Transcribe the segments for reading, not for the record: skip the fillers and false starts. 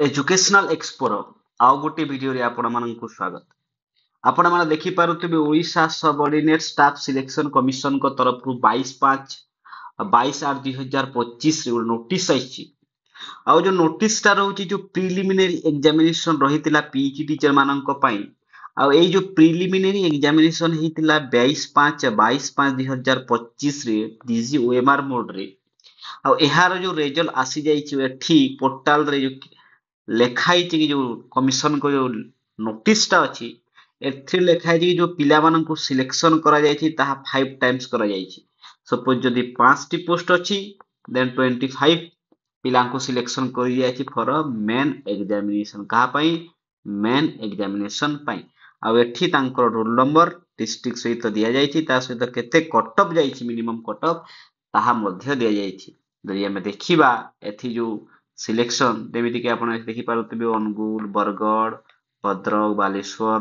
Educational एक्सपोर आउ गोटे video रे आपण माननकु स्वागत। आपण माने देखि पारुथिबे Odisha subordinate staff selection commission को तरफ रु 22/8/2025 रे नोटिस आइछि। आउ जो नोटिस टा रहउछि जो प्रिलिमिनरी एग्जामिनेशन रहितिला पीजी टीचर माननक पई। आउ एई जो प्रिलिमिनरी एग्जामिनेशन हितिला 22/5/2025 रे डीजी ओएमआर मोड रे। आउ एहार जो रिजल्ट आसी जाइछि एठी पोर्टल रे जो ଲେଖା ହେଇଛି କି ଯୋଉ କମିଶନଙ୍କ ଯୋଉ ନୋଟିସ ଟା ଅଛି ଏଥିରେ ଲେଖା ହେଇଛି କି ଯୋଉ ପିଲାମାନଙ୍କୁ ସିଲେକ୍ସନ କରାଯାଇଛି ତାହା 5 ଟାଇମ୍ସ କରାଯାଇଛି। ସପୋଜ ଯଦି 5ଟି ପୋଷ୍ଟ ଅଛି ଦେନ୍ 25 ପିଲାଙ୍କୁ ସିଲେକ୍ସନ କରାଯାଇଛି ଫର ମେନ୍ ଏକ୍ସାମିନେସନ। କାହା ପାଇଁ? ମେନ୍ ଏକ୍ସାମିନେସନ ପାଇଁ। ଆଉ ଏଠି ତାଙ୍କର ରୋଲ ନମ୍ବର ଡିଷ୍ଟ୍ରିକ୍ଟ ସହିତ ଦିଆଯାଇଛି, ତା ସହିତ କେତେ କଟଅଫ୍ ଯାଇଛି ମିନିମମ୍ କଟଅଫ୍ ତାହା ମଧ୍ୟ ଦିଆଯାଇଛି। ଯଦି ଆମେ ଦେଖିବା ଏଠି ଯୋଉ सिलेक्शन जेमिति कि आपण देखि पारुथिबे अनुगुल, बरगड़, भद्रक, बालेश्वर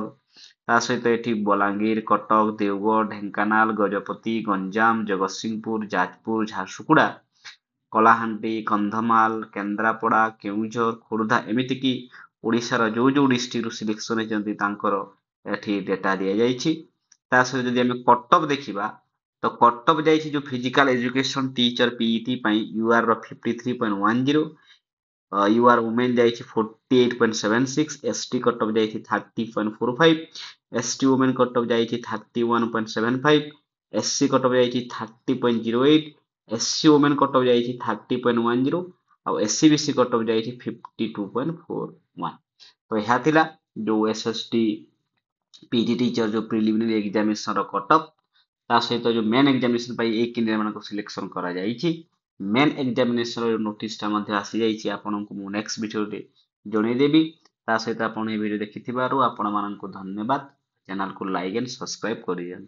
ता सहित एठी बलांगीर, कटक, देवगढ़, ढेंकानाल, गजपति, गंजाम, जगतसिंहपुर, जाजपुर, झारसुगुड़ा, कलाहांडी, कंधमाल, केन्द्रापड़ा, केउझर, खोर्धा एमिति कि ओडिशार जो जो डिस्ट्रिक्ट रु सिलेक्शन हेचंती तांकर एठी डेटा दिया जाइछि। ता सहित जदि हम कटअफ देखिबा तो कटअफ जाइछि जो फिजिकल एजुकेशन टीचर पीईटी पई यूआर रो 53.10, यूआर वुमेन जाइछि 48.76, एसटी कटअफ जाइछि 30.45, एसटी वुमेन कटअफ जाइछि 31.75, एससी कटअफ जाइछि 30.08, एससी वुमेन कटअफ जाइछि 30.10 और एससी बीसी कटअफ जाइछि 52.41। तो यह थिला जो एसएसटी पीजी टीचर जो प्रिलिमिनरी एग्जामिनेशन रो कटअफ ता सहित जो मेन एग्जामिनेशन पाई एक कैंडिडेट मानको सिलेक्शन करा जाइछि। मेन एग्जामिनेशन रो नोटिस टा मध्ये आसी जाइछि, आपनकु मु नेक्स्ट वीडियो रे जणै देबी। ता सहित आपण ए वीडियो देखिथिबारु आपण माननको धन्यवाद। चैनल को लाइक एंड सब्सक्राइब करियन।